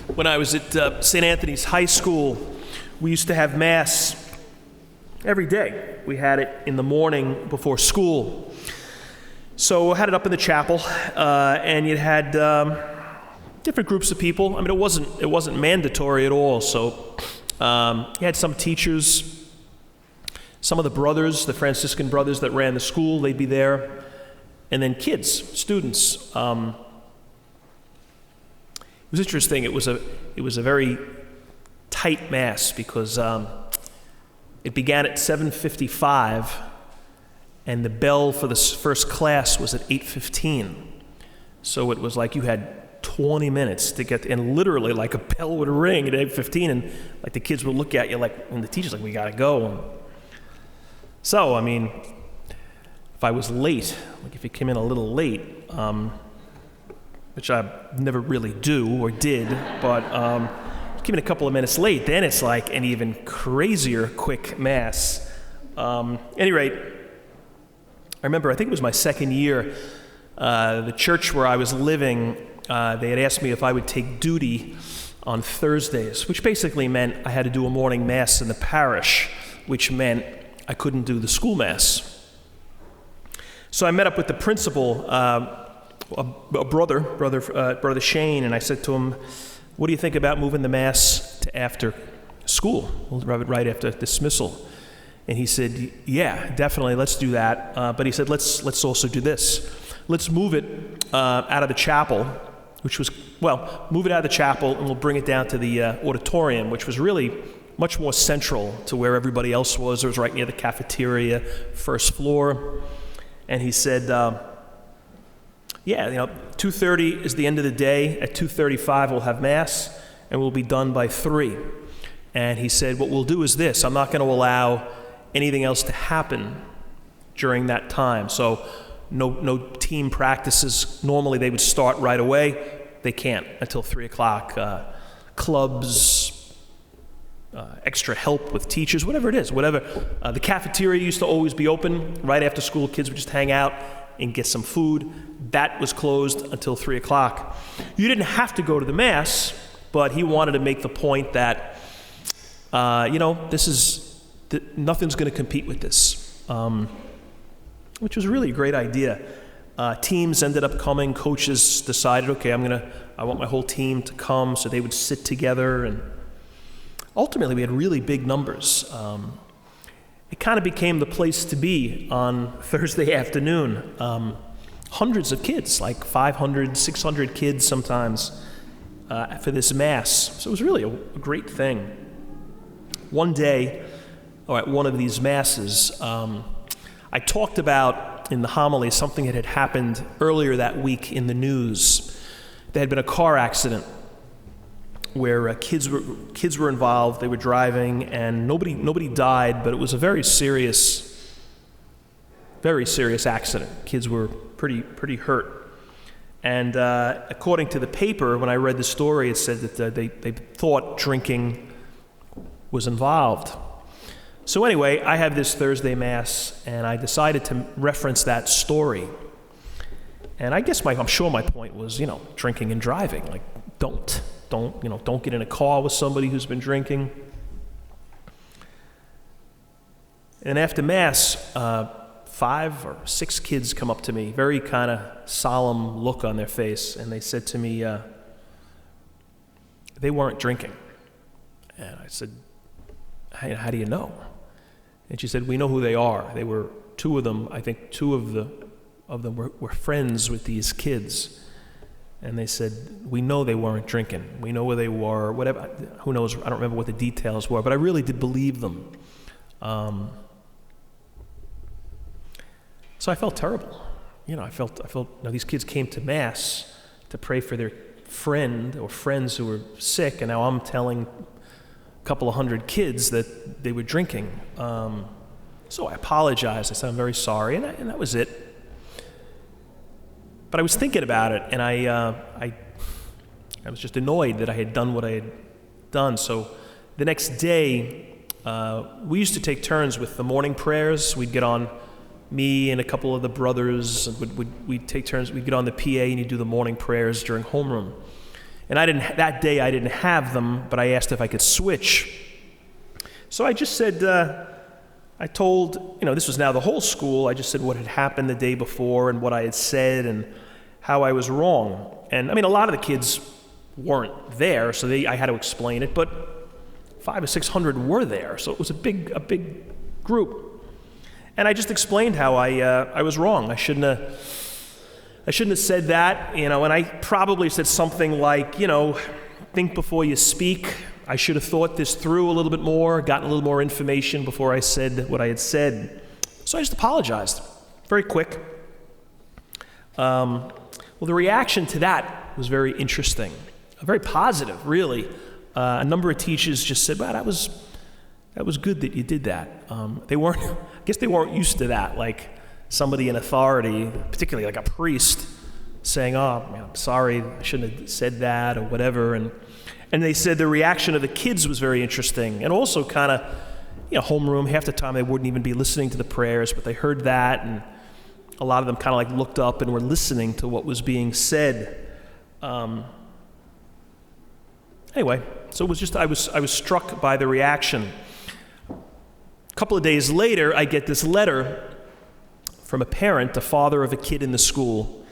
When I was at St. Anthony's High School, we used to have Mass every day. We had it in the morning before school. So I had it up in the chapel, and you had different groups of people. I mean, it wasn't mandatory at all. So you had some teachers, some of the brothers, the Franciscan brothers that ran the school, they'd be there, and then kids, students. It was interesting. It was a very tight Mass because it began at 7:55, and the bell for the first class was at 8:15. So it was like you had 20 minutes to get, and literally like a bell would ring at 8:15, and like the kids would look at you like, and the teacher's like, "We gotta go." And so, I mean, if I was late, like if you came in a little late, which I never really do or did, but came in a couple of minutes late, then it's like an even crazier quick Mass. Any rate, I remember, I think it was my second year, the church where I was living, they had asked me if I would take duty on Thursdays, which basically meant I had to do a morning Mass in the parish, which meant I couldn't do the school Mass. So I met up with the principal, Brother Shane, and I said to him, "What do you think about moving the Mass to after school, right after dismissal?" And he said, "Yeah, definitely, let's do that." But he said, let's also do this. Let's move it out of the chapel, move it out of the chapel, and we'll bring it down to the auditorium, which was really much more central to where everybody else was. It was right near the cafeteria, first floor. And he said, "Yeah, 2:30 is the end of the day. At 2:35 we'll have Mass, and we'll be done by 3. And he said, "What we'll do is this. I'm not going to allow anything else to happen during that time. So no team practices. Normally they would start right away. They can't until 3 o'clock. Clubs, extra help with teachers, whatever it is, whatever. The cafeteria used to always be open. Right after school, kids would just hang out and get some food. That was closed until 3 o'clock. You didn't have to go to the Mass, but he wanted to make the point that, nothing's going to compete with this, which was really a great idea. Teams ended up coming. Coaches decided, okay, I want my whole team to come, so they would sit together, and ultimately we had really big numbers. It kind of became the place to be on Thursday afternoon. Hundreds of kids, like 500, 600 kids sometimes, for this Mass. So it was really a great thing. One day, or at one of these Masses, I talked about in the homily something that had happened earlier that week in the news. There had been a car accident where kids were involved. They were driving, and nobody died, but it was a very serious accident. Kids were pretty hurt. And according to the paper, when I read the story, it said that they thought drinking was involved. So anyway, I had this Thursday Mass, and I decided to reference that story. And I guess I'm sure my point was, drinking and driving. Like, don't get in a car with somebody who's been drinking. And after Mass, 5 or 6 kids come up to me, very kind of solemn look on their face, and they said to me, they weren't drinking. And I said, how do you know? And she said, we know who they are. They were 2 of them. I think 2 of them were friends with these kids. And they said, we know they weren't drinking. We know where they were, whatever. Who knows? I don't remember what the details were, but I really did believe them. So I felt terrible. I felt these kids came to Mass to pray for their friend or friends who were sick, and now I'm telling a couple of hundred kids that they were drinking. So I apologized. I said, I'm very sorry, and that was it. But I was thinking about it, and I was just annoyed that I had done what I had done. So the next day, we used to take turns with the morning prayers. We'd get on, me and a couple of the brothers, we'd take turns. We'd get on the PA, and you'd do the morning prayers during homeroom. And that day I didn't have them, but I asked if I could switch. So I just said, I told, this was now the whole school, I just said what had happened the day before and what I had said and how I was wrong. And a lot of the kids weren't there, so I had to explain it, but 500 or 600 were there, so it was a big group. And I just explained how I was wrong. I shouldn't have said that, and I probably said something like, think before you speak. I should have thought this through a little bit more, gotten a little more information before I said what I had said. So I just apologized, very quick. Well, the reaction to that was very interesting, very positive, really. A number of teachers just said, "Well, that was good that you did that." I guess they weren't used to that, like somebody in authority, particularly like a priest, saying, "Oh, man, I'm sorry, I shouldn't have said that," or whatever. And they said the reaction of the kids was very interesting, and also kind of, homeroom. Half the time they wouldn't even be listening to the prayers, but they heard that, and a lot of them kind of like looked up and were listening to what was being said. Anyway, so it was just I was struck by the reaction. A couple of days later, I get this letter from a parent, the father of a kid in the school,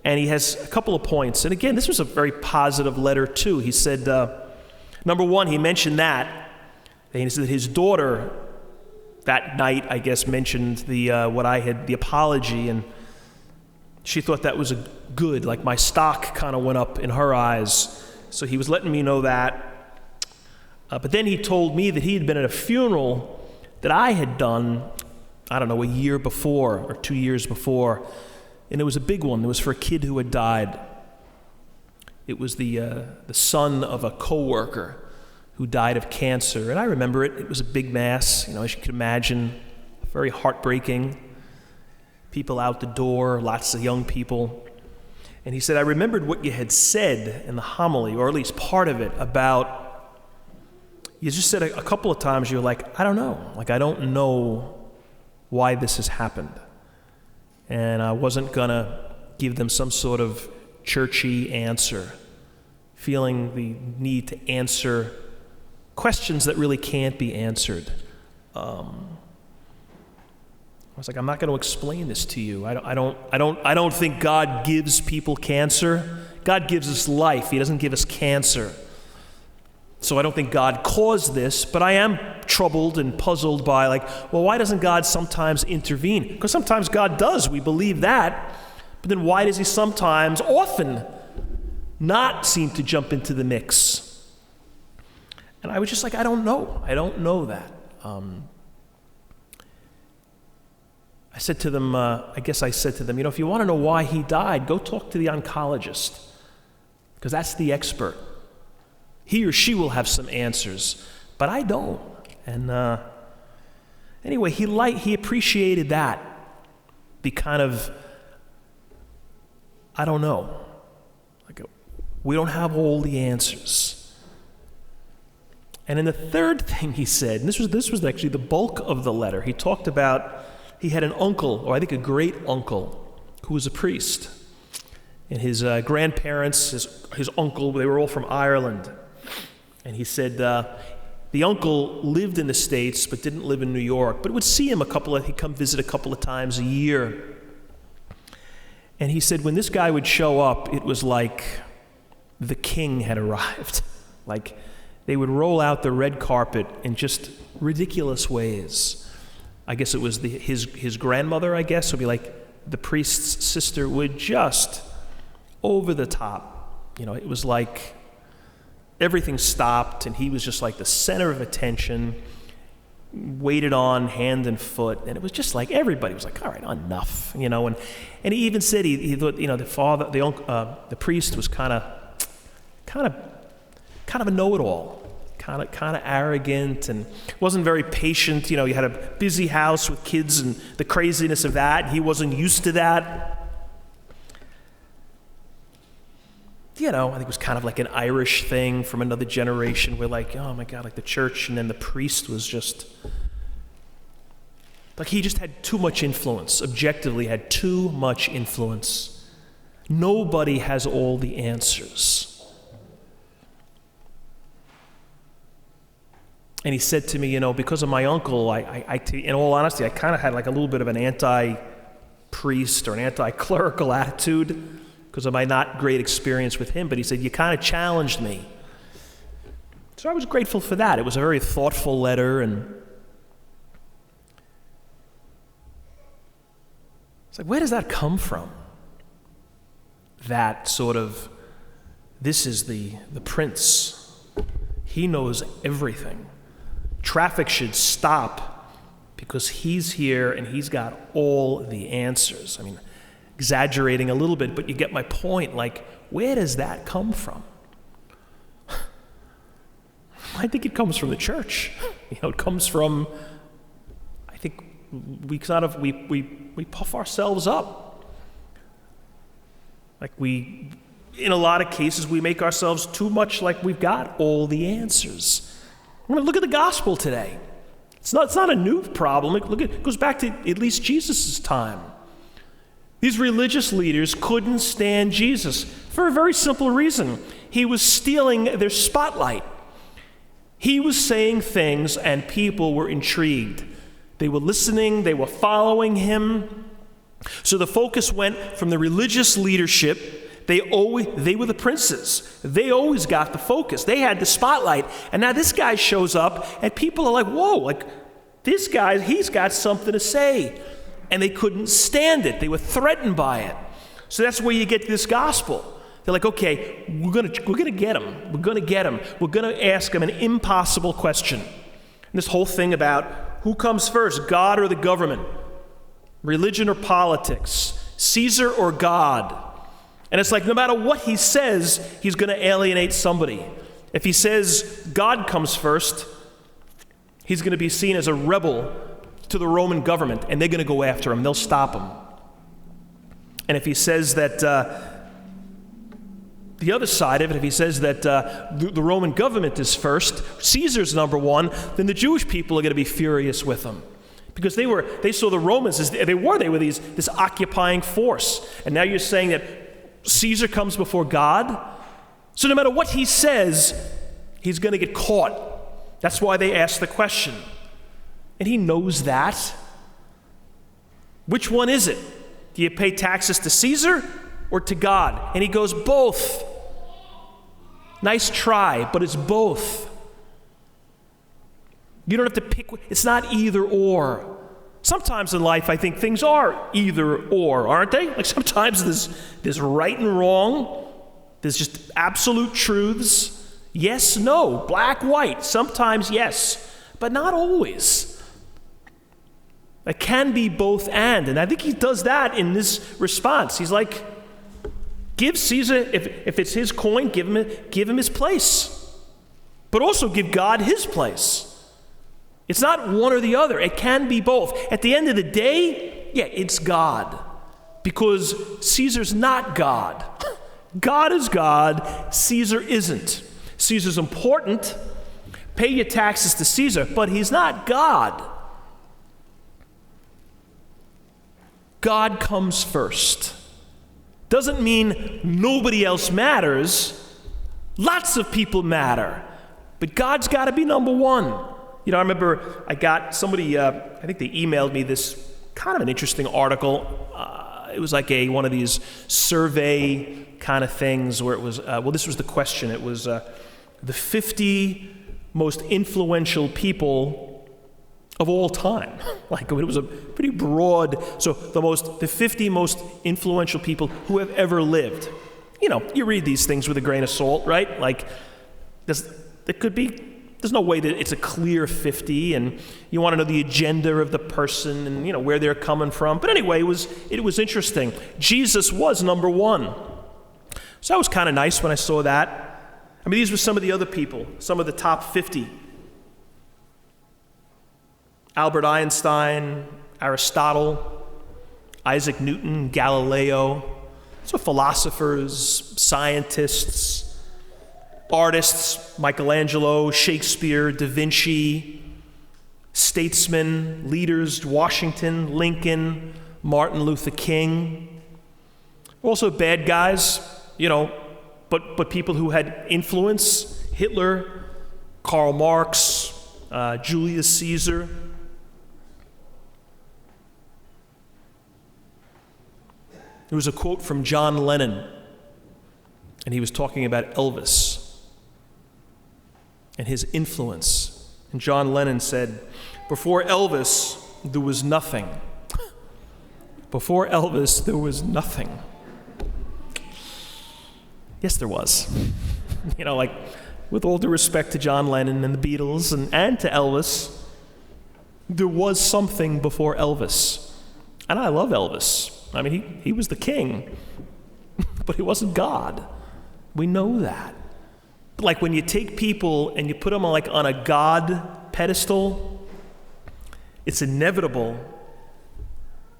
and he has a couple of points. And again, this was a very positive letter too. He said, number one, he mentioned that, and he said that his daughter that night, I guess, mentioned the apology, and she thought that was good, like my stock kind of went up in her eyes. So he was letting me know that. But then he told me that he had been at a funeral that I had done, I don't know, a year before or 2 years before, and it was a big one. It was for a kid who had died. It was the son of a coworker who died of cancer, and I remember it. It was a big mass, as you can imagine, very heartbreaking. People out the door, lots of young people. And he said, I remembered what you had said in the homily, or at least part of it, about, you just said a couple of times, you were like, I don't know. Like, I don't know why this has happened. And I wasn't going to give them some sort of churchy answer, feeling the need to answer questions that really can't be answered. I was like, I'm not going to explain this to you. I don't think God gives people cancer. God gives us life. He doesn't give us cancer. So I don't think God caused this, but I am troubled and puzzled by, why doesn't God sometimes intervene? Because sometimes God does. We believe that. But then why does he sometimes, often, not seem to jump into the mix? And I was just like, I don't know. I don't know that. I said to them, if you want to know why he died, go talk to the oncologist, because that's the expert. He or she will have some answers, but I don't. And anyway, he appreciated that, the kind of, I don't know, we don't have all the answers. And then the third thing he said, and this was actually the bulk of the letter, he talked about, he had an uncle, or I think a great uncle, who was a priest. And his grandparents, his uncle, they were all from Ireland. And he said the uncle lived in the States but didn't live in New York, but would see him he'd come visit a couple of times a year. And he said when this guy would show up, it was like the king had arrived. Like they would roll out the red carpet in just ridiculous ways. I guess it was his grandmother, I guess, would be like the priest's sister, would just over the top. It was like everything stopped, and he was just like the center of attention, waited on hand and foot, and it was just like everybody was like, all right, enough, and he even said he thought, the priest was kind of a know-it-all, kind of arrogant, and wasn't very patient. He had a busy house with kids and the craziness of that, and he wasn't used to that. I think it was kind of like an Irish thing from another generation where oh my God, the church, and then the priest was just, he just had too much influence, objectively had too much influence. Nobody has all the answers. And he said to me, because of my uncle, in all honesty, I kind of had like a little bit of an anti-priest or an anti-clerical attitude because of my not great experience with him. But he said, you kind of challenged me. So I was grateful for that. It was a very thoughtful letter, and it's like, where does that come from? That sort of, this is the prince. He knows everything. Traffic should stop because he's here and he's got all the answers. I mean, exaggerating a little bit, but you get my point. Like, where does that come from? I think it comes from the church. It comes from, I think we puff ourselves up. Like in a lot of cases, we make ourselves too much like we've got all the answers. I mean, look at the gospel today. It's not a new problem. It goes back to at least Jesus' time. These religious leaders couldn't stand Jesus for a very simple reason. He was stealing their spotlight. He was saying things and people were intrigued. They were listening, they were following him. So the focus went from the religious leadership. They were the princes. They always got the focus. They had the spotlight. And now this guy shows up and people are like, whoa, like this guy, he's got something to say. And they couldn't stand it. They were threatened by it. So that's where you get this gospel. They're like, okay, we're gonna get him. We're gonna get him. We're gonna ask him an impossible question. And this whole thing about who comes first, God or the government, religion or politics, Caesar or God. And it's like no matter what he says, he's gonna alienate somebody. If he says God comes first, he's gonna be seen as a rebel to the Roman government, and they're gonna go after him. They'll stop him. And if he says that the other side of it, if he says that the Roman government is first, Caesar's number one, then the Jewish people are going to be furious with him. Because they saw the Romans as they were this occupying force. And now you're saying that Caesar comes before God? So no matter what he says, he's going to get caught. That's why they ask the question. And he knows that. Which one is it? Do you pay taxes to Caesar or to God? And he goes, both. Nice try, but it's both. You don't have to pick. It's not either or. Sometimes in life, I think things are either or, aren't they? Like sometimes there's right and wrong. There's just absolute truths. Yes, no, black, white. Sometimes yes, but not always. It can be both and I think he does that in this response. He's like, give Caesar, if it's his coin, give him his place. But also give God his place. It's not one or the other. It can be both. At the end of the day, yeah, it's God. Because Caesar's not God. God is God. Caesar isn't. Caesar's important. Pay your taxes to Caesar, but he's not God. God comes first. Doesn't mean nobody else matters. Lots of people matter. But God's got to be number one. I remember I got somebody, I think they emailed me this kind of an interesting article. It was like one of these survey kind of things where it was, this was the question. It was the 50 most influential people of all time. Like it was a pretty broad, so the 50 most influential people who have ever lived. You read these things with a grain of salt, right? Like there's no way that it's a clear 50, and you want to know the agenda of the person and where they're coming from. But anyway, it was interesting. Jesus was number one. So that was kind of nice when I saw that. I mean, these were some of the other people, some of the top 50. Albert Einstein, Aristotle, Isaac Newton, Galileo. So philosophers, scientists, artists, Michelangelo, Shakespeare, Da Vinci, statesmen, leaders, Washington, Lincoln, Martin Luther King. Also bad guys, but people who had influence, Hitler, Karl Marx, Julius Caesar. There was a quote from John Lennon, and he was talking about Elvis and his influence. And John Lennon said, "Before Elvis, there was nothing. Before Elvis, there was nothing." Yes, there was. Like, with all due respect to John Lennon and the Beatles and to Elvis, there was something before Elvis. And I love Elvis. I mean, he was the king, but he wasn't God. We know that. Like, when you take people and you put them on a God pedestal, it's inevitable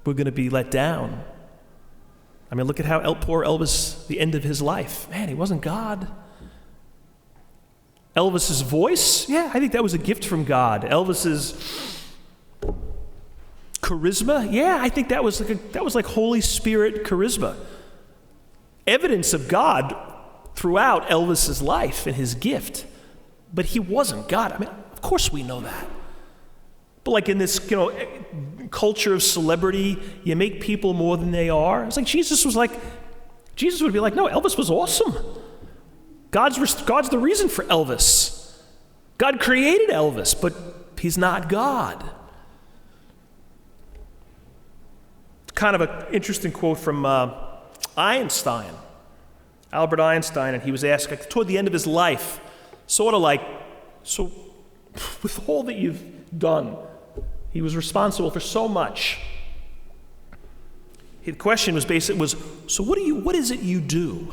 we're going to be let down. I mean, look at how poor Elvis, the end of his life. Man, he wasn't God. Elvis's voice, yeah, I think that was a gift from God. Elvis's charisma, yeah, I think that was like Holy Spirit charisma. Evidence of God throughout Elvis's life and his gift. But he wasn't God. I mean, of course we know that. But like in this, culture of celebrity, you make people more than they are. It's like Jesus would be like, no, Elvis was awesome. God's the reason for Elvis. God created Elvis, but he's not God. Kind of an interesting quote from Einstein, Albert Einstein, and he was asked toward the end of his life, sort of like, so with all that you've done, he was responsible for so much. The question was so what is it you do?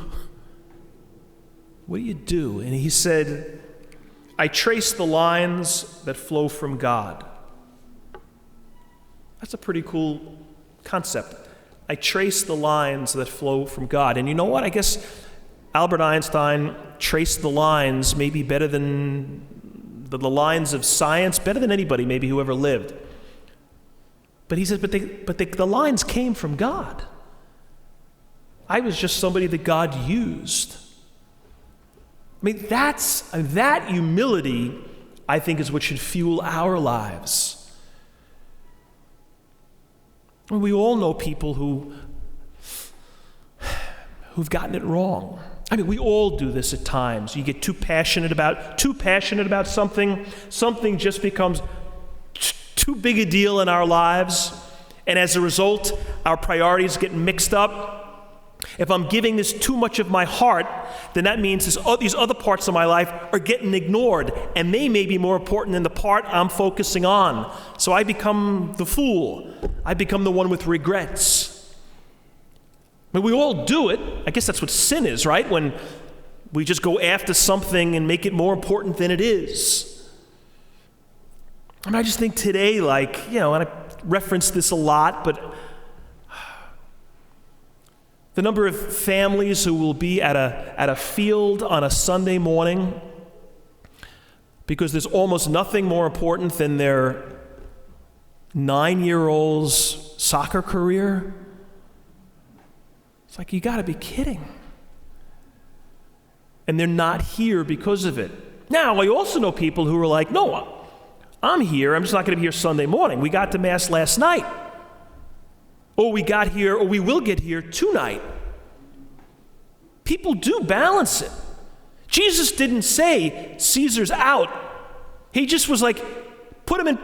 What do you do? And he said, I trace the lines that flow from God. That's a pretty cool concept. I trace the lines that flow from God. And you know what? I guess Albert Einstein traced the lines maybe better than the lines of science, better than anybody maybe who ever lived. But he said, the lines came from God. I was just somebody that God used. I mean, that humility, I think, is what should fuel our lives. And we all know people who've gotten it wrong. I mean, we all do this at times. You get too passionate about something just becomes too big a deal in our lives, and as a result, our priorities get mixed up. If I'm giving this too much of my heart, then that means these other parts of my life are getting ignored, and they may be more important than the part I'm focusing on. So I become the fool. I become the one with regrets. I mean, we all do it. I guess that's what sin is, right? When we just go after something and make it more important than it is. I mean, I just think today, and I reference this a lot, but the number of families who will be at a field on a Sunday morning because there's almost nothing more important than their 9-year-old's soccer career. It's like, you got to be kidding. And they're not here because of it. Now, I also know people who are like, no, I'm here. I'm just not going to be here Sunday morning. We got to Mass last night. Or we will get here tonight. People do balance it. Jesus didn't say, Caesar's out. He just was like, put him in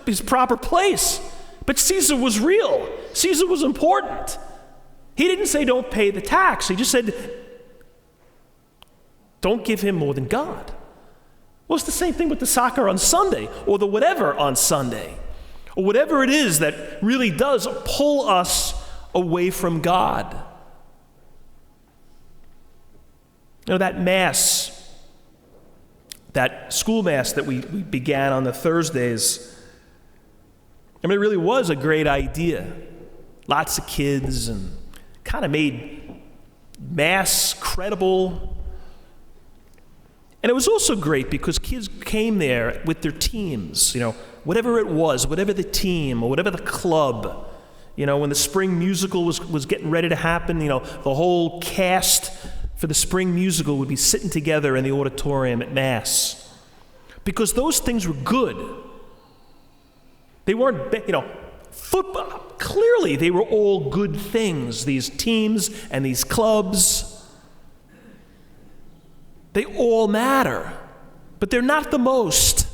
his proper place. But Caesar was real. Caesar was important. He didn't say don't pay the tax. He just said don't give him more than God. Well, it's the same thing with the soccer on Sunday or the whatever on Sunday or whatever it is that really does pull us away from God. That Mass, that school Mass that we began on the Thursdays, I mean, it really was a great idea. Lots of kids and kind of made Mass credible. And it was also great because kids came there with their teams, whatever it was, whatever the team or whatever the club. When the spring musical was getting ready to happen, the whole cast for the spring musical would be sitting together in the auditorium at Mass. because those things were good. They weren't, football, clearly they were all good things, these teams and these clubs. They all matter, but they're not the most.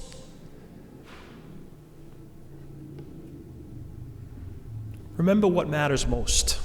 Remember what matters most.